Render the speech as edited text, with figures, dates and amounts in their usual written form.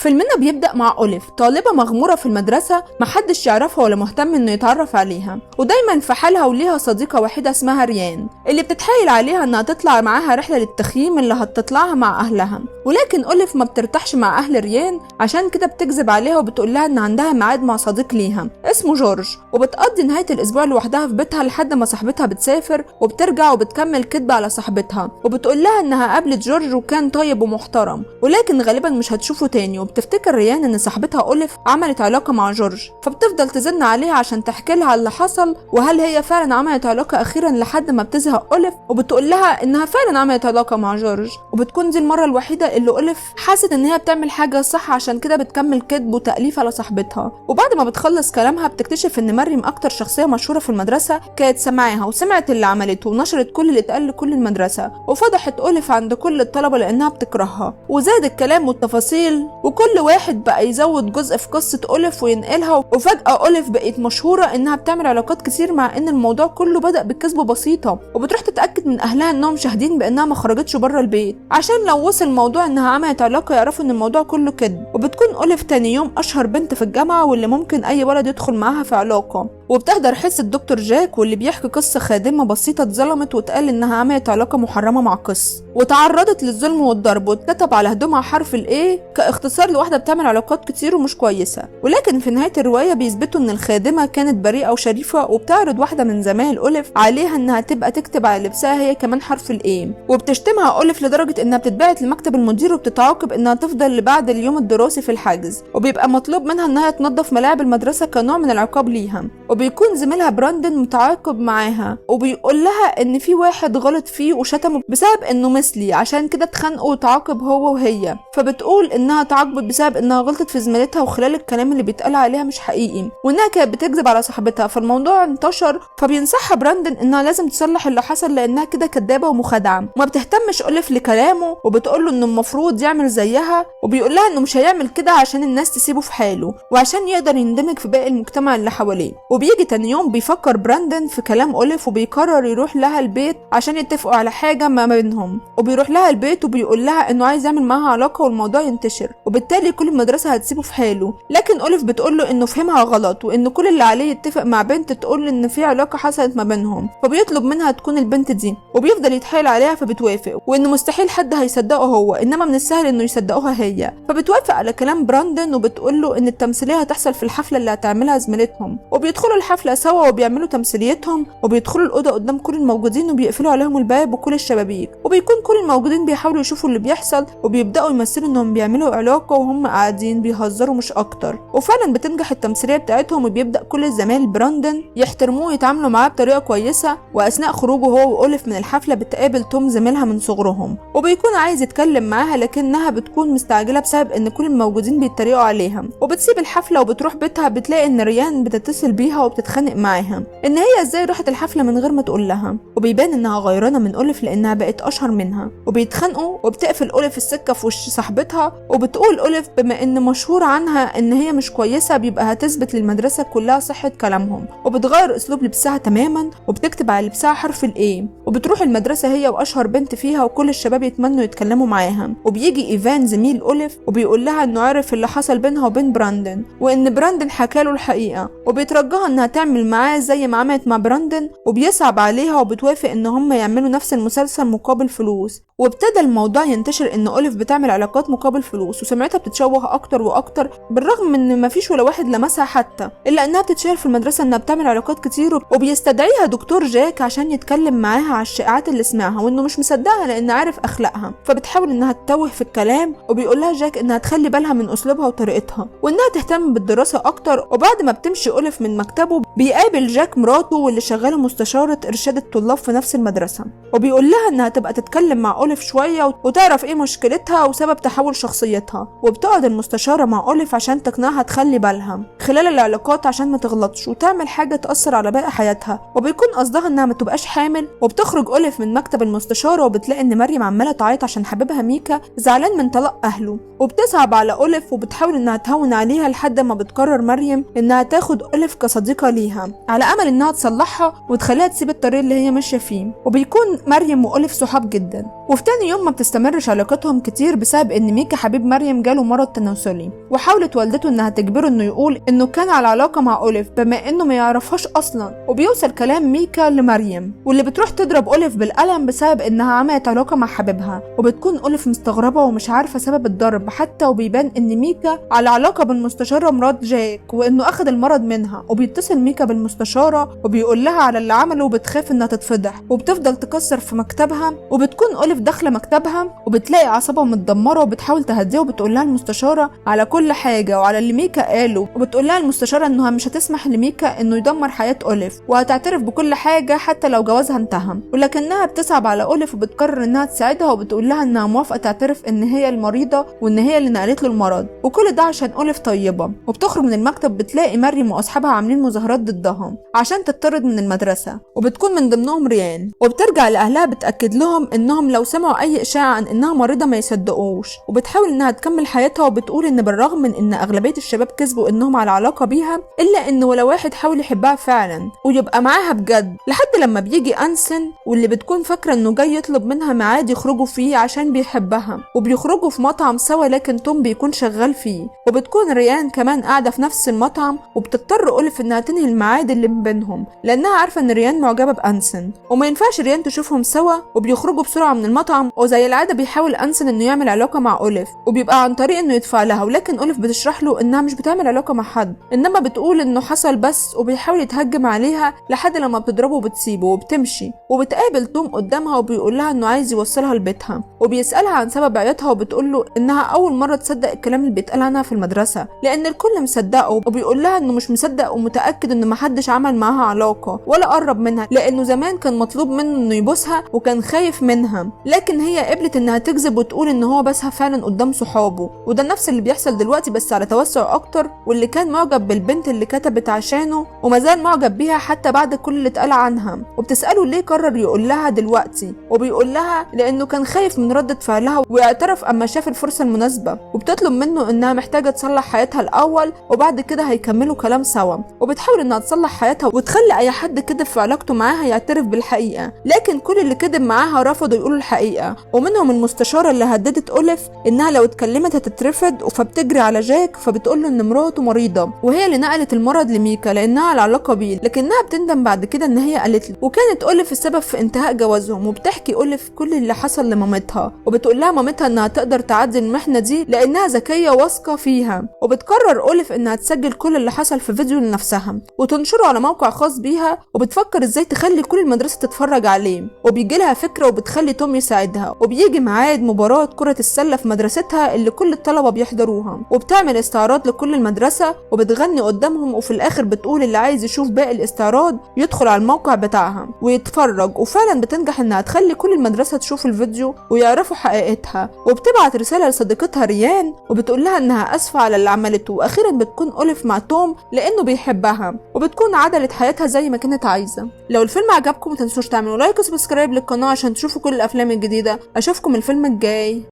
فيلمنا بيبدأ مع أوليف، طالبة مغمورة في المدرسة محدش يعرفها ولا مهتم إنه يتعرف عليها، ودايما في حالها وليها صديقة وحيدة اسمها ريان اللي بتتحايل عليها إنها تطلع معاها رحلة للتخييم اللي هتطلعها مع أهلها. ولكن أوليف ما بترتاحش مع أهل ريان، عشان كده بتكذب عليها وبتقول لها إن عندها ميعاد مع صديق ليها اسمه جورج، وبتقضي نهاية الأسبوع لوحدها في بيتها لحد ما صاحبتها بتسافر، وبترجع وبتكمل كذبة على صاحبتها وبتقول لها إنها قابلت جورج وكان طيب ومحترم، ولكن غالبا مش هتشوفه تاني. وبتفتكر ريان ان صاحبتها أوليف عملت علاقة مع جورج، فبتفضل تزن عليها عشان تحكي لها اللي حصل وهل هي فعلا عملت علاقة اخيرا، لحد ما بتزهق أوليف وبتقول لها انها فعلا عملت علاقة مع جورج. وبتكون دي المرة الوحيدة اللي أوليف حست ان هي بتعمل حاجة صح، عشان كده بتكمل كذب وتأليف على صاحبتها. وبعد ما بتخلص كلامها بتكتشف ان مريم اكتر شخصية مشهورة في المدرسة كانت سمعاها وسمعت اللي عملته ونشرت كل اللي اتقال لكل المدرسة، وفضحت أوليف عند كل الطلبة لانها بتكرهها. وزاد الكلام والتفاصيل وكل واحد بقى يزود جزء في قصة أوليف وينقلها، وفجأة أوليف بقت مشهورة انها بتعمل علاقات كتير، مع ان الموضوع كله بدأ بكذبة بسيطة. وبتروح تتأكد من اهلها انهم شاهدين بانها ما خرجتش بره البيت، عشان لو وصل الموضوع انها عملت علاقة يعرفوا ان الموضوع كله كذب. وبتكون أوليف تاني يوم اشهر بنت في الجامعة واللي ممكن اي ولد يدخل معاها في علاقة. وبتحضر حصة دكتور جاك واللي بيحكي قصة خادمة بسيطة اتظلمت واتقال انها عملت علاقة محرمة مع قس، وتعرضت للظلم والضرب، واتكتب على هدومها حرف الايه كاختصار لواحدة بتعمل علاقات كتير ومش كويسة. ولكن في نهاية الرواية بيثبتوا ان الخادمة كانت بريئة وشريفة، وبتعرض واحدة من زمايل أوليف عليها انها تبقى تكتب على لبسها هي كمان حرف الايه، وبتشتمها أوليف لدرجة انها بتتبعت لمكتب المدير وبتتعاقب انها تفضل لبعد اليوم الدراسي في الحجز، وبيبقى مطلوب منها انها تنظف ملاعب المدرسة كنوع من العقاب ليها. وبيكون زميلها براندن متعاقب معاها وبيقول لها ان في واحد غلط فيه وشتمه بسبب انه مثلي، عشان كده اتخانقوا وتعاقب هو وهي. فبتقول انها تعاقبت بسبب انها غلطت في زميلتها، وخلال الكلام اللي بيتقال عليها مش حقيقي، وانها كانت بتكذب على صاحبتها. فالموضوع انتشر، فبينصحها براندن انها لازم تصلح اللي حصل لانها كده كدابه ومخادعه. وما بتهتمش أوليف لكلامه وبتقول له انه المفروض يعمل زيها، وبيقول لها انه مش هيعمل كده عشان الناس تسيبه في حاله وعشان يقدر يندمج في باقي المجتمع اللي حواليه. وبيجي تاني يوم بيفكر براندن في كلام أوليف وبيقرر يروح لها البيت عشان يتفقوا على حاجه ما بينهم. وبيروح لها البيت وبيقول لها انه عايز يعمل معاها علاقه والموضوع ينتشر، وبالتالي كل المدرسه هتسيبه في حاله. لكن أوليف بتقول له انه فهمها غلط، وان كل اللي عليه يتفق مع بنت تقول ان في علاقه حصلت ما بينهم، فبيطلب منها تكون البنت دي، وبيفضل يتحايل عليها فبتوافق، وانه مستحيل حد هيصدقه هو، انما من السهل انه يصدقوها هي. فبتوافق على كلام براندن وبتقول له ان التمثيليه هتحصل في الحفله اللي هتعملها زميلتهم. وبيدخلوا الحفله سوا وبيعملوا تمثيليتهم، وبيدخلوا الاوضه قدام كل الموجودين وبيقفلوا عليهم الباب وكل الشبابيك، وبيكون كل الموجودين بيحاولوا يشوفوا اللي بيحصل، وبيبداوا يمثلوا انهم بيعملوا علاقه وهم قاعدين بيهزروا مش اكتر. وفعلا بتنجح التمثيليه بتاعتهم، وبيبدا كل الزمايل براندن يحترموه ويتعاملوا معاه بطريقه كويسه. واثناء خروجه هو وأوليف من الحفله بتقابل توم زميلها من صغرهم، وبيكون عايز يتكلم معاها لكنها بتكون مستعجله بسبب ان كل الموجودين بيتريقوا عليها. وبتسيب الحفله وبتروح بيتها، بتلاقي ان ريان بتتصل بيها وبتتخانق معاها ان هي ازاي راحت الحفله من غير ما تقول لها، وبيبان انها غيرانه من أوليف لانها بقت اشهر منها. وبيتخانقوا وبتقفل أوليف السكه في وش صاحبتها، وبتقول أوليف بما ان مشهور عنها ان هي مش كويسه بيبقى هتثبت للمدرسه كلها صحه كلامهم. وبتغير اسلوب لبسها تماما وبتكتب على لبسها حرف الايه، وبتروح المدرسه هي واشهر بنت فيها وكل الشباب يتمنوا يتكلموا معاها. وبيجي ايفان زميل أوليف وبيقول لها انه عرف اللي حصل بينها وبين براندن، وان براندن حكاله الحقيقه، وبيترجاها انها تعمل معاه زي ما عملت مع براندن، وبيصعب عليها وبتوافق ان هم يعملوا نفس المسلسل مقابل فلوس. وابتدى الموضوع ينتشر ان أوليف بتعمل علاقات مقابل فلوس، وسمعتها بتتشوه اكتر واكتر، بالرغم من ان مفيش ولا واحد لمسها حتى، الا انها بتتشهر في المدرسه انها بتعمل علاقات كتير. وبيستدعيها دكتور جاك عشان يتكلم معاها على الشائعات اللي سمعها، وانه مش مصدقها لان عارف اخلاقها. فبتحاول انها تتوه في الكلام، وبيقول لها جاك انها تخلي بالها من اسلوبها وطريقتها وانها تهتم بالدراسه اكتر. وبعد ما بتمشي أوليف من مكتبه بيقابل جاك مراته واللي شغاله مستشاره ارشاد الطلاب في نفس المدرسه، وبيقول لها انها تبقى تتكلم مع أوليف شويه وتعرف ايه مشكلتها وسبب تحول شخصيتها. وبتقعد المستشاره مع أوليف عشان تقنعها تخلي بالها خلال العلاقات عشان ما تغلطش وتعمل حاجه تاثر على باقي حياتها، وبيكون قصدها انها ما تبقاش حامل. وبتخرج أوليف من مكتب المستشاره وبتلاقي ان مريم عماله تعيط عشان حبيبها ميكا زعلان من طلاق اهله، وبتصعب على أوليف وبتحاول انها تهون عليها لحد ما بتقرر مريم انها تاخد أوليف كصديقه ليها على امل انها تصلحها وتخليها تسيب الطريق اللي هي ماشيه فيه. وبيكون مريم وأوليف صحاب جدا، وفي تاني يوم ما بتستمرش علاقتهم كتير بسبب ان ميكا حبيب مريم جاله مرض تناسلي، وحاولت والدته انها تجبره انه يقول انه كان على علاقه مع اوليف بما انه ما يعرفهاش اصلا. وبيوصل كلام ميكا لمريم واللي بتروح تضرب اوليف بالقلم بسبب انها عملت علاقه مع حبيبها، وبتكون اوليف مستغربه ومش عارفه سبب الضرب حتى، وبيبان ان ميكا على علاقه بالمستشاره مرات جاك وانه اخذ المرض منها. وبيتصل ميكا بالمستشاره وبيقول لها على اللي عمله وبتخاف انها تتفضح، وبتفضل تكسر في مكتبها. وبتكون اوليف داخله مكتبها وبتلاقي اعصابها متدمره وبتحاول تهديها، وبتقول لها المستشاره على كل حاجه وعلى اللي ميكا قاله. وبتقول لها المستشاره انها مش هتسمح لميكا انه يدمر حياه اوليف، وهتعترف بكل حاجه حتى لو جوازها انتهى. ولكنها بتصعب على اوليف وبتقرر انها تساعدها، وبتقول لها انها موافقه تعترف ان هي المريضه وان هي اللي نقلت له المرض، وكل ده عشان اوليف طيبه. وبتخرج من المكتب بتلاقي مريم واصحابها عاملين مظاهرات ضدها عشان تطرد من المدرسه، وبتكون من ضمنهم ريان. وبترجع لاهلها بتاكد لهم انهم لو سمعوا اي اشاعه عن انها مريضه ما يصدقوش، وبتحاول انها تكمل حياتها. وبتقول ان بالرغم من ان اغلبيه الشباب كذبوا انهم على علاقه بيها، الا ان ولا واحد حاول يحبها فعلا ويبقى معاها بجد، لحد لما بيجي انسن واللي بتكون فاكره انه جاي يطلب منها ميعاد يخرجوا فيه عشان بيحبها. وبيخرجوا في مطعم سوا لكن توم بيكون شغال فيه، وبتكون ريان كمان قاعده في نفس المطعم. وبتضطر اوليف انها تنهي الميعاد اللي بينهم لانها عارفه ان ريان معجبه بانسن وما ينفعش ريان تشوفهم سوا. وبيخرجوا بسرعه من المطعم، وزي العاده بيحاول انسن انه يعمل علاقه مع اوليف، وبيبقى عن طريق انه يدفع لها. ولكن اوليف بتشرح له انها مش بتعمل علاقه مع حد، انما بتقول انه حصل بس، وبيحاول يتهجم عليها لحد لما بتضربه وبتسيبه وبتمشي. وبتقابل توم قدامها وبيقول لها انه عايز يوصلها لبيتها، وبيسالها عن سبب عياطها، وبتقول له انها اول مره تصدق الكلام اللي بيتقال عنها في المدرسه لان الكل مصدقه. وبيقول لها انه مش مصدق ومتاكد ان محدش عمل معاها علاقه ولا قرب منها، لانه زمان كان مطلوب منه انه يبوسها وكان خايف منها، لكن هي قبلت انها تكذب وتقول ان هو بسها فعلا قدام صحابه. وده نفس اللي بيحصل دلوقتي بس على توسع اكتر، واللي كان معجب بالبنت اللي كتبت عشانه ومازال معجب بيها حتى بعد كل اللي اتقال عنها. وبتساله ليه قرر يقول لها دلوقتي، وبيقول لها لانه كان خايف من ردة فعلها ويعترف اما شاف الفرصه المناسبه. وبتطلب منه انها محتاجه تصلح حياتها الاول وبعد كده هيكملوا كلام سوا. وبتحاول انها تصلح حياتها وتخلي اي حد كذب في علاقته معاها يعترف بالحقيقه، لكن كل اللي كذب معاها رفضوا يقولوا الحقيقه، ومنهم المستشاره اللي هددت اوليف انها لو اتكلمت هتترفض. فبتجري على جاك فبتقول له ان مراته مريضه وهي اللي نقلت المرض لميكا لانها على علاقه بيه، لكنها بتندم بعد كده ان هي قالت له. وكانت اوليف السبب في انتهاء جوازهم. وبتحكي اوليف كل اللي حصل لمامتها، وبتقول لها مامتها انها تقدر تعدي المحنه دي لانها ذكيه واثقه فيها. وبتقرر اوليف انها تسجل كل اللي حصل في فيديو لنفسها وتنشره على موقع خاص بيها، وبتفكر ازاي تخلي كل المدرسه تتفرج عليه. وبيجي لها فكره وبتخلي توم يساعدها، وبيجي ميعاد مباراه كره السله في مدرستها اللي كل الطلبه بيحضروها، وبتعمل استعراض لكل المدرسه وبتغني قدامهم. وفي الاخر بتقول اللي عايز يشوف باقي الاستعراض يدخل على الموقع بتاعها ويتفرج. وفعلا بتنجح انها تخلي كل المدرسه تشوف الفيديو ويعرفوا حقيقتها. وبتبعت رساله لصديقتها ريان وبتقول لها انها اسفه على اللي عملته. واخيرا بتكون اوليف مع توم لانه بيحبها، وبتكون عدلت حياتها زي ما كانت عايزه. لو الفيلم عجبكم ما تنسوش تعملوا لايك وسبسكرايب للقناه عشان تشوفوا كل الافلام الجديده. اشوفكم الفيلم الجاي.